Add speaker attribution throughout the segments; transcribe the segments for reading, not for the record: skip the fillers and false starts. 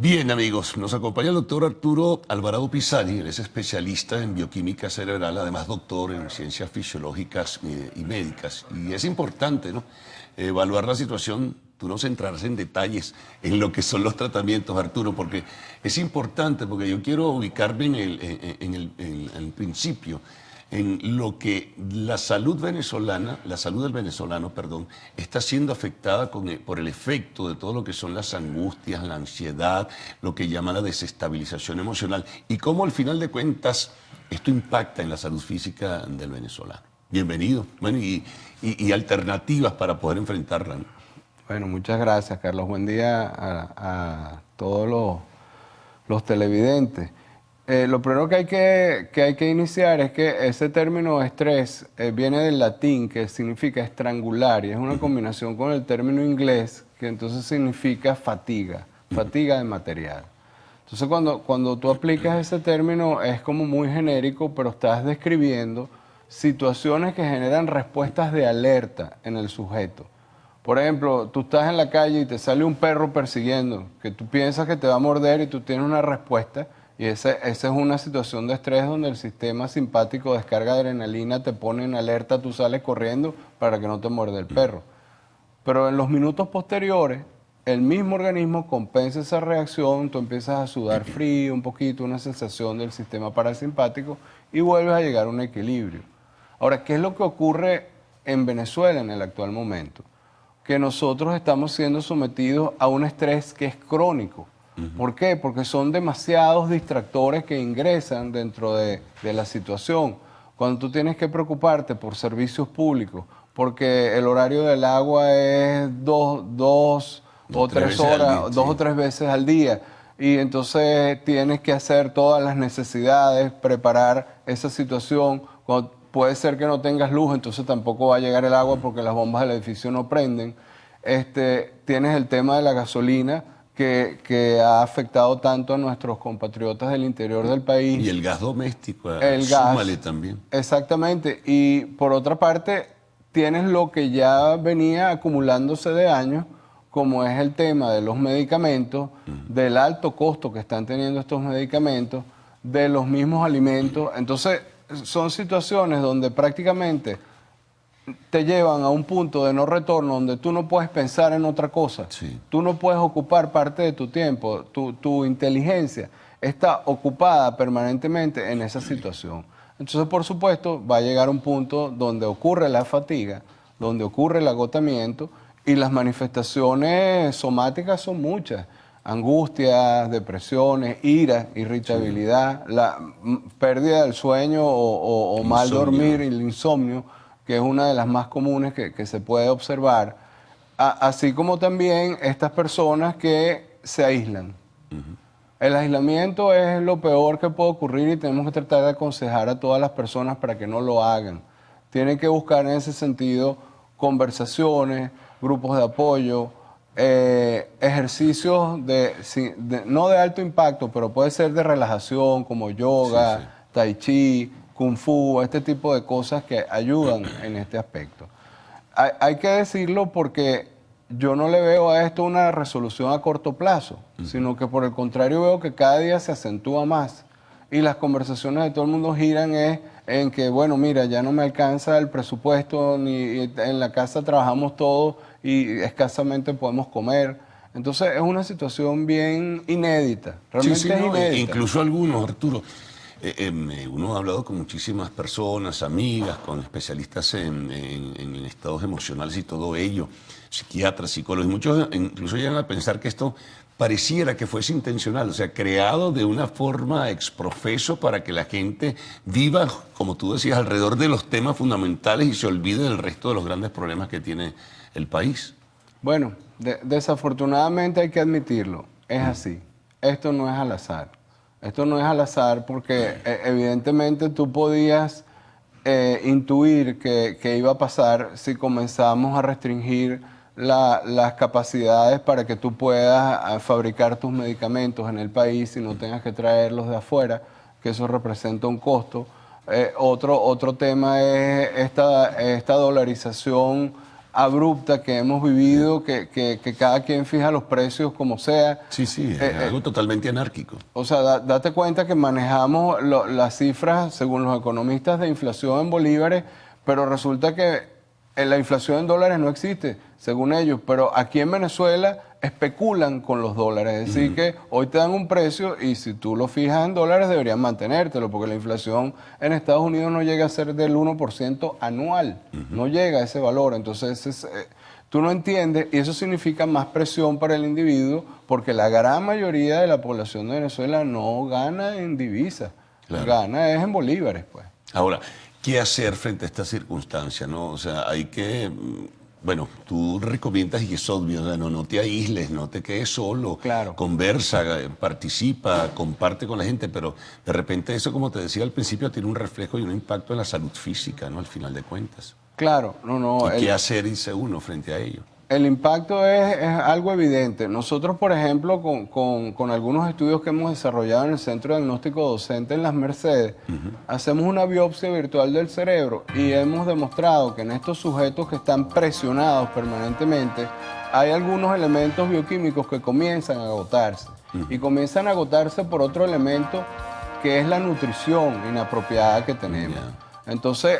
Speaker 1: Bien, amigos, nos acompaña el doctor Arturo Alvarado Pisani. Él es especialista en bioquímica cerebral, además doctor en ciencias fisiológicas y médicas. Y es importante, ¿no?, evaluar la situación, tú no centrarse en detalles, en lo que son los tratamientos, Arturo, porque es importante, porque yo quiero ubicarme en el principio, en lo que la salud venezolana, la salud del venezolano, perdón, está siendo afectada por el efecto de todo lo que son las angustias, la ansiedad, lo que llama la desestabilización emocional, y cómo al final de cuentas esto impacta en la salud física del venezolano. Bienvenido. Bueno, y alternativas para poder enfrentarla, ¿no?
Speaker 2: Bueno, muchas gracias, Carlos. Buen día a todos los televidentes. Lo primero que hay que iniciar es que ese término estrés viene del latín, que significa estrangular, y es una combinación con el término inglés, que entonces significa fatiga, fatiga de material. Entonces, cuando tú aplicas ese término, es como muy genérico, pero estás describiendo situaciones que generan respuestas de alerta en el sujeto. Por ejemplo, tú estás en la calle y te sale un perro persiguiendo, que tú piensas que te va a morder y tú tienes una respuesta, y esa es una situación de estrés donde el sistema simpático descarga adrenalina, te pone en alerta, tú sales corriendo para que no te muerde el perro. Pero en los minutos posteriores, el mismo organismo compensa esa reacción, tú empiezas a sudar frío un poquito, una sensación del sistema parasimpático y vuelves a llegar a un equilibrio. Ahora, ¿qué es lo que ocurre en Venezuela en el actual momento? Que nosotros estamos siendo sometidos a un estrés que es crónico. ¿Por qué? Porque son demasiados distractores que ingresan dentro de la situación. Cuando tú tienes que preocuparte por servicios públicos, porque el horario del agua es dos o tres horas, dos o tres veces al día, y entonces tienes que hacer todas las necesidades, preparar esa situación. Cuando puede ser que no tengas luz, entonces tampoco va a llegar el agua porque las bombas del edificio no prenden. Tienes el tema de la gasolina, que ha afectado tanto a nuestros compatriotas del interior del país.
Speaker 1: Y el gas doméstico,
Speaker 2: el
Speaker 1: súmale
Speaker 2: gas,
Speaker 1: también.
Speaker 2: exactamente. Y por otra parte, tienes lo que ya venía acumulándose de años, como es el tema de los medicamentos, del alto costo que están teniendo estos medicamentos, de los mismos alimentos. Entonces, son situaciones donde prácticamente te llevan a un punto de no retorno donde tú no puedes pensar en otra cosa.
Speaker 1: Sí.
Speaker 2: Tú no puedes ocupar parte de tu tiempo. Tu inteligencia está ocupada permanentemente en esa situación. Entonces, por supuesto, va a llegar un punto donde ocurre la fatiga, donde ocurre el agotamiento, y las manifestaciones somáticas son muchas. Angustias, depresiones, ira, irritabilidad, la pérdida del sueño o mal dormir, y el insomnio, que es una de las más comunes que se puede observar, así como también estas personas que se aíslan. El aislamiento es lo peor que puede ocurrir y tenemos que tratar de aconsejar a todas las personas para que no lo hagan. Tienen que buscar en ese sentido conversaciones, grupos de apoyo, ejercicios no de alto impacto, pero puede ser de relajación como yoga,
Speaker 1: Sí.
Speaker 2: tai chi, kung fu, este tipo de cosas que ayudan en este aspecto. Hay que decirlo porque yo no le veo a esto una resolución a corto plazo, sino que por el contrario veo que cada día se acentúa más. Y las conversaciones de todo el mundo giran en que, bueno, mira, ya no me alcanza el presupuesto, ni en la casa trabajamos todos y escasamente podemos comer. Entonces es una situación bien inédita, realmente es
Speaker 1: No,
Speaker 2: inédita.
Speaker 1: incluso algunos, Arturo. Uno ha hablado con muchísimas personas, amigas, con especialistas en estados emocionales y todo ello, psiquiatras, psicólogos, y muchos incluso llegan a pensar que esto pareciera que fuese intencional, o sea, creado de una forma exprofeso para que la gente viva, como tú decías, alrededor de los temas fundamentales y se olvide del resto de los grandes problemas que tiene el país.
Speaker 2: Bueno, desafortunadamente hay que admitirlo, es así. Esto no es al azar. Esto no es al azar porque evidentemente tú podías intuir que iba a pasar si comenzamos a restringir las capacidades para que tú puedas fabricar tus medicamentos en el país y no tengas que traerlos de afuera, que eso representa un costo. Otro tema es esta dolarización abrupta que hemos vivido, que cada quien fija los precios como sea.
Speaker 1: Sí, sí, es algo totalmente anárquico.
Speaker 2: O sea, date cuenta que manejamos las cifras, según los economistas, de inflación en bolívares, pero resulta que la inflación en dólares no existe, según ellos. Pero aquí en Venezuela especulan con los dólares. Es decir, que hoy te dan un precio y si tú lo fijas en dólares deberían mantenértelo, porque la inflación en Estados Unidos no llega a ser del 1% anual. No llega a ese valor. Entonces, tú no entiendes, y eso significa más presión para el individuo, porque la gran mayoría de la población de Venezuela no gana en divisas, gana es en bolívares, pues.
Speaker 1: Ahora, ¿qué hacer frente a esta circunstancia, no? O sea, hay que, bueno, tú recomiendas y es obvio, o sea, no te aísles, no te quedes solo, conversa, participa, comparte con la gente, pero de repente eso, como te decía al principio, tiene un reflejo y un impacto en la salud física, ¿no? Al final de cuentas.
Speaker 2: Claro, no.
Speaker 1: ¿Y qué hacer, dice uno, frente a ello?
Speaker 2: El impacto es algo evidente. Nosotros, por ejemplo, con algunos estudios que hemos desarrollado en el Centro de Diagnóstico Docente en Las Mercedes, hacemos una biopsia virtual del cerebro y hemos demostrado que en estos sujetos que están presionados permanentemente, hay algunos elementos bioquímicos que comienzan a agotarse. Y comienzan a agotarse por otro elemento que es la nutrición inapropiada que tenemos. Entonces,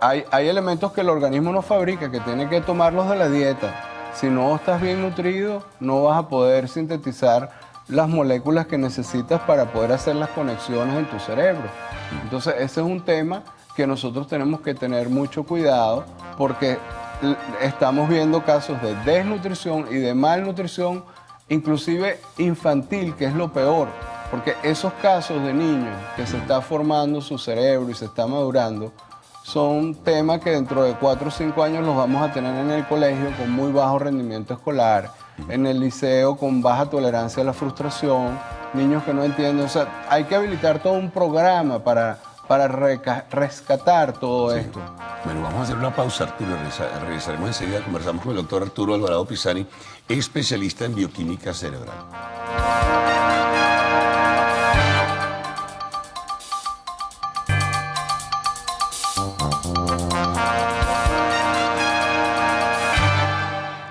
Speaker 2: hay elementos que el organismo no fabrica, que tiene que tomarlos de la dieta. Si no estás bien nutrido, no vas a poder sintetizar las moléculas que necesitas para poder hacer las conexiones en tu cerebro. Entonces, ese es un tema que nosotros tenemos que tener mucho cuidado, porque estamos viendo casos de desnutrición y de malnutrición, inclusive infantil, que es lo peor. Porque esos casos de niños que se está formando su cerebro y se está madurando son temas que dentro de 4 o 5 años los vamos a tener en el colegio con muy bajo rendimiento escolar, en el liceo con baja tolerancia a la frustración, niños que no entienden. O sea, hay que habilitar todo un programa para rescatar todo esto.
Speaker 1: Bueno, vamos a hacer una pausa, Arturo. Regresaremos enseguida. Conversamos con el doctor Arturo Alvarado Pisani, especialista en bioquímica cerebral.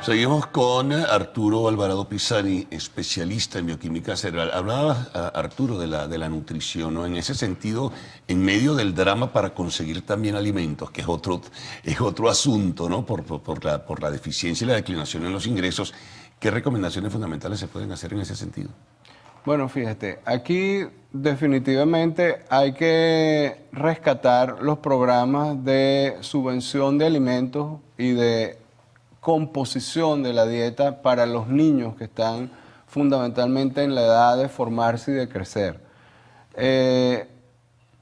Speaker 1: Seguimos con Arturo Alvarado Pisani, especialista en bioquímica cerebral. Hablaba Arturo de la nutrición, ¿no? En ese sentido, en medio del drama para conseguir también alimentos, que es otro asunto, ¿no? Por la deficiencia y la declinación en los ingresos, ¿qué recomendaciones fundamentales se pueden hacer en ese sentido?
Speaker 2: Bueno, fíjate, aquí definitivamente hay que rescatar los programas de subvención de alimentos y de composición de la dieta para los niños que están fundamentalmente en la edad de formarse y de crecer.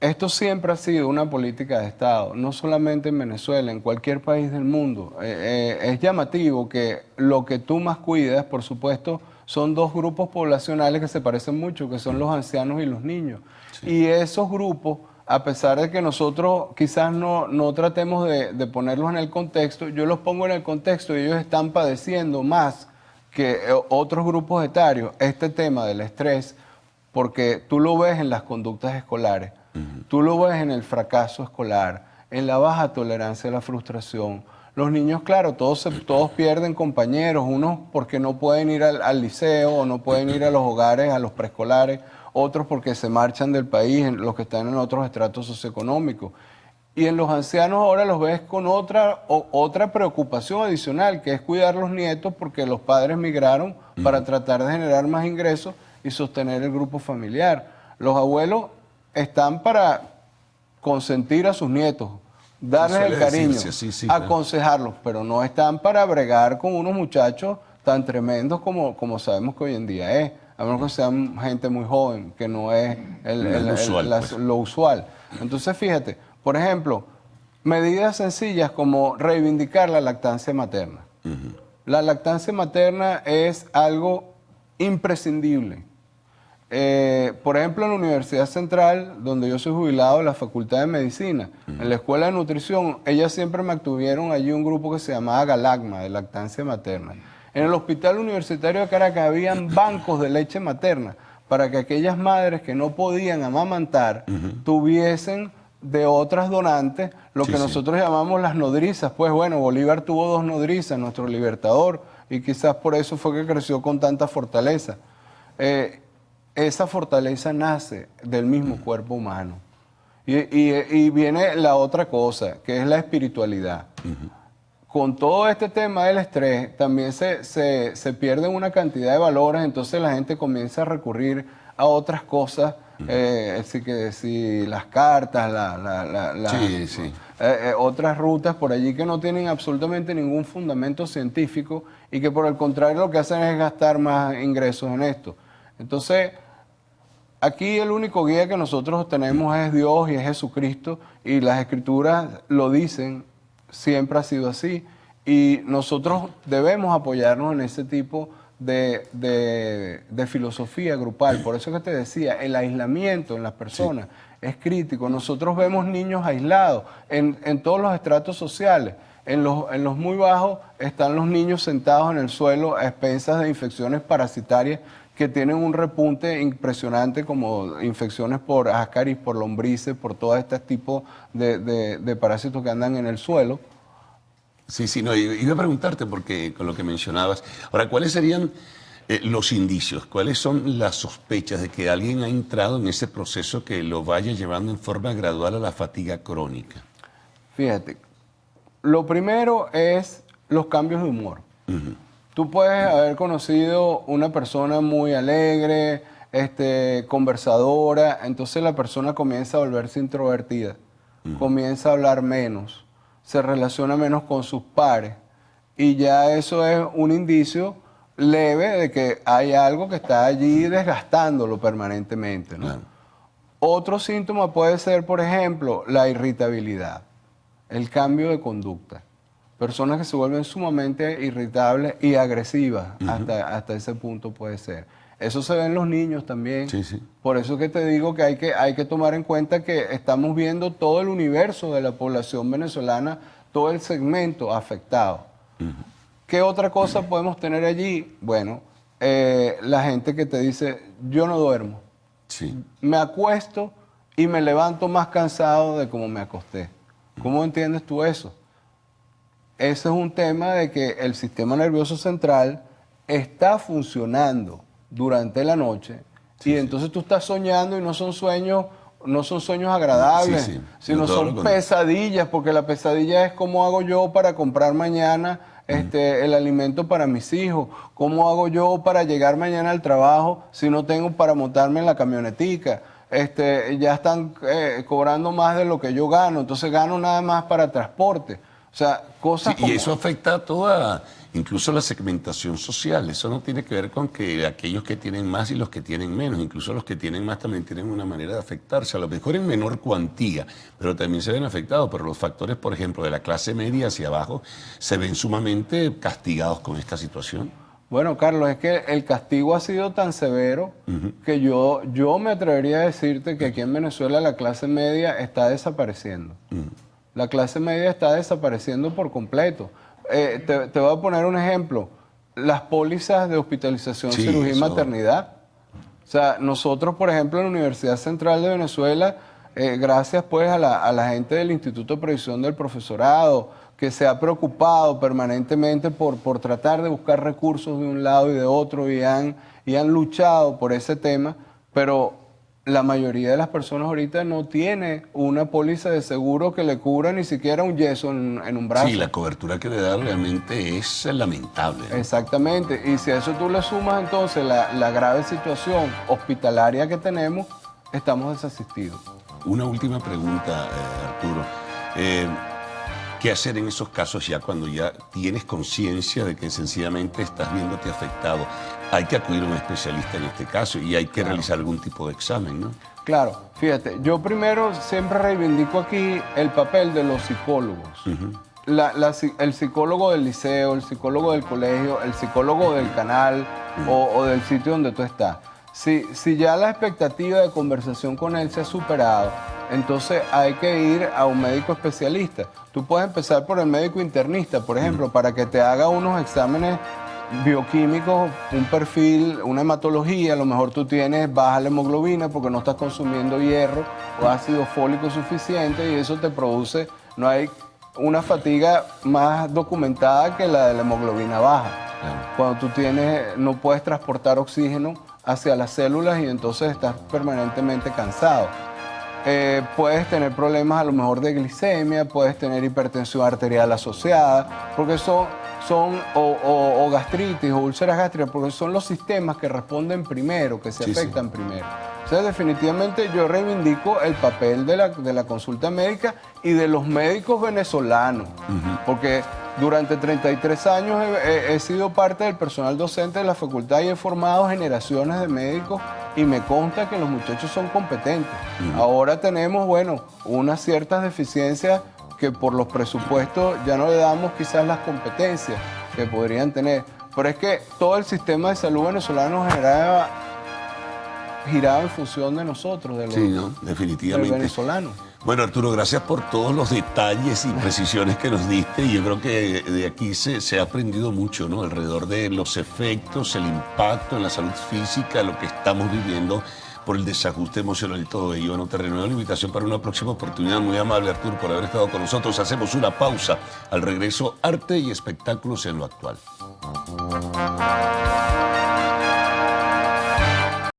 Speaker 2: Esto siempre ha sido una política de Estado, no solamente en Venezuela, en cualquier país del mundo. Es llamativo que lo que tú más cuidas, por supuesto, son dos grupos poblacionales que se parecen mucho, que son los ancianos y los niños. Sí. Y esos grupos, a pesar de que nosotros quizás no tratemos de ponerlos en el contexto, yo los pongo en el contexto y ellos están padeciendo más que otros grupos etarios este tema del estrés, porque tú lo ves en las conductas escolares, tú lo ves en el fracaso escolar, en la baja tolerancia a la frustración. Los niños, claro, todos pierden compañeros, unos porque no pueden ir al liceo o no pueden ir a los hogares, a los preescolares, otros porque se marchan del país, los que están en otros estratos socioeconómicos. Y en los ancianos ahora los ves con otra preocupación adicional, que es cuidar los nietos porque los padres migraron para tratar de generar más ingresos y sostener el grupo familiar. Los abuelos están para consentir a sus nietos, darles el cariño, aconsejarlos, pero no están para bregar con unos muchachos tan tremendos como sabemos que hoy en día es, a menos que sean gente muy joven, que no es lo usual. Entonces, fíjate, por ejemplo, medidas sencillas como reivindicar la lactancia materna. La lactancia materna es algo imprescindible. Por ejemplo, en la Universidad Central, donde yo soy jubilado de la Facultad de Medicina, en la Escuela de Nutrición, ellas siempre me tuvieron allí un grupo que se llamaba Galacma, de lactancia materna. En el Hospital Universitario de Caracas habían bancos de leche materna para que aquellas madres que no podían amamantar tuviesen de otras donantes, lo que
Speaker 1: Sí.
Speaker 2: nosotros llamamos las nodrizas. Pues bueno, Bolívar tuvo 2 nodrizas, nuestro libertador, y quizás por eso fue que creció con tanta fortaleza. Esa fortaleza nace del mismo cuerpo humano. Y viene la otra cosa, que es la espiritualidad. Con todo este tema del estrés, también se pierden una cantidad de valores, entonces la gente comienza a recurrir a otras cosas, así que si las cartas,
Speaker 1: Sí, sí.
Speaker 2: otras rutas por allí que no tienen absolutamente ningún fundamento científico y que por el contrario lo que hacen es gastar más ingresos en esto. Entonces, aquí el único guía que nosotros tenemos es Dios y es Jesucristo, y las Escrituras lo dicen, siempre ha sido así, y nosotros debemos apoyarnos en ese tipo de filosofía grupal. Por eso que te decía, el aislamiento en las personas es crítico. Nosotros vemos niños aislados en todos los estratos sociales. En los muy bajos están los niños sentados en el suelo a expensas de infecciones parasitarias que tienen un repunte impresionante, como infecciones por ascaris, por lombrices, por todo este tipo de parásitos que andan en el suelo.
Speaker 1: Sí, sí, no, iba a preguntarte porque con lo que mencionabas. Ahora, ¿cuáles serían los indicios? ¿Cuáles son las sospechas de que alguien ha entrado en ese proceso que lo vaya llevando en forma gradual a la fatiga crónica?
Speaker 2: Fíjate, lo primero es los cambios de humor. Tú puedes haber conocido una persona muy alegre, conversadora, entonces la persona comienza a volverse introvertida, comienza a hablar menos, se relaciona menos con sus pares, y ya eso es un indicio leve de que hay algo que está allí desgastándolo permanentemente, ¿no?
Speaker 1: Claro.
Speaker 2: Otro síntoma puede ser, por ejemplo, la irritabilidad, el cambio de conducta. Personas que se vuelven sumamente irritables y agresivas, hasta ese punto puede ser. Eso se ve en los niños también.
Speaker 1: Sí, sí.
Speaker 2: Por eso que te digo que hay que tomar en cuenta que estamos viendo todo el universo de la población venezolana, todo el segmento afectado. ¿Qué otra cosa podemos tener allí? Bueno, la gente que te dice, yo no duermo.
Speaker 1: Sí.
Speaker 2: Me acuesto y me levanto más cansado de como me acosté. ¿Cómo entiendes tú eso? Ese es un tema de que el sistema nervioso central está funcionando durante la noche, y entonces tú estás soñando y no son sueños agradables,
Speaker 1: Sí, sí.
Speaker 2: sino
Speaker 1: No, todo
Speaker 2: son
Speaker 1: lo contrario.
Speaker 2: pesadillas, porque la pesadilla es cómo hago yo para comprar mañana el alimento para mis hijos, cómo hago yo para llegar mañana al trabajo si no tengo para montarme en la camionetica. Ya están cobrando más de lo que yo gano, entonces gano nada más para transporte. O sea, cosas
Speaker 1: Sí,
Speaker 2: como...
Speaker 1: y eso afecta a toda, incluso la segmentación social. Eso no tiene que ver con que aquellos que tienen más y los que tienen menos. Incluso los que tienen más también tienen una manera de afectarse. A lo mejor en menor cuantía, pero también se ven afectados. Pero los factores, por ejemplo, de la clase media hacia abajo, se ven sumamente castigados con esta situación.
Speaker 2: Bueno, Carlos, es que el castigo ha sido tan severo que yo me atrevería a decirte que aquí en Venezuela la clase media está desapareciendo. La clase media está desapareciendo por completo. Te voy a poner un ejemplo. Las pólizas de hospitalización,
Speaker 1: Sí,
Speaker 2: cirugía y
Speaker 1: eso.
Speaker 2: maternidad. O sea, nosotros, por ejemplo, en la Universidad Central de Venezuela, gracias pues a la gente del Instituto de Previsión del Profesorado, que se ha preocupado permanentemente por tratar de buscar recursos de un lado y de otro, y han luchado por ese tema, pero la mayoría de las personas ahorita no tiene una póliza de seguro que le cubra ni siquiera un yeso en un brazo.
Speaker 1: Sí, la cobertura que le da realmente es lamentable, ¿no?
Speaker 2: Exactamente, y si a eso tú le sumas entonces la grave situación hospitalaria que tenemos, estamos desasistidos.
Speaker 1: Una última pregunta, Arturo. ¿Qué hacer en esos casos ya cuando ya tienes conciencia de que sencillamente estás viéndote afectado? Hay que acudir a un especialista en este caso y hay que realizar algún tipo de examen, ¿no?
Speaker 2: Claro, fíjate, yo primero siempre reivindico aquí el papel de los psicólogos. El psicólogo del liceo, el psicólogo del colegio, el psicólogo del canal o del sitio donde tú estás. Si ya la expectativa de conversación con él se ha superado, entonces hay que ir a un médico especialista. Tú puedes empezar por el médico internista, por ejemplo, para que te haga unos exámenes bioquímicos, un perfil, una hematología, a lo mejor tú tienes baja la hemoglobina porque no estás consumiendo hierro o ácido fólico suficiente y eso te produce, no hay una fatiga más documentada que la de la hemoglobina baja. Cuando tú no puedes transportar oxígeno hacia las células y entonces estás permanentemente cansado. Puedes tener problemas a lo mejor de glicemia, puedes tener hipertensión arterial asociada, porque o gastritis o úlceras gástricas, porque son los sistemas que responden primero, que se afectan primero. Entonces, definitivamente yo reivindico el papel de la consulta médica y de los médicos venezolanos, porque durante 33 años he sido parte del personal docente de la facultad y he formado generaciones de médicos y me consta que los muchachos son competentes. Ahora tenemos, bueno, unas ciertas deficiencias que por los presupuestos ya no le damos quizás las competencias que podrían tener. Pero es que todo el sistema de salud venezolano giraba en función de nosotros, de los
Speaker 1: definitivamente.
Speaker 2: del venezolano.
Speaker 1: Bueno, Arturo, gracias por todos los detalles y precisiones que nos diste. Y yo creo que de aquí se ha aprendido mucho, ¿no? Alrededor de los efectos, el impacto en la salud física, lo que estamos viviendo por el desajuste emocional y todo ello. Bueno, te renuevo la invitación para una próxima oportunidad. Muy amable, Arturo, por haber estado con nosotros. Hacemos una pausa. Al regreso, arte y espectáculos en lo actual.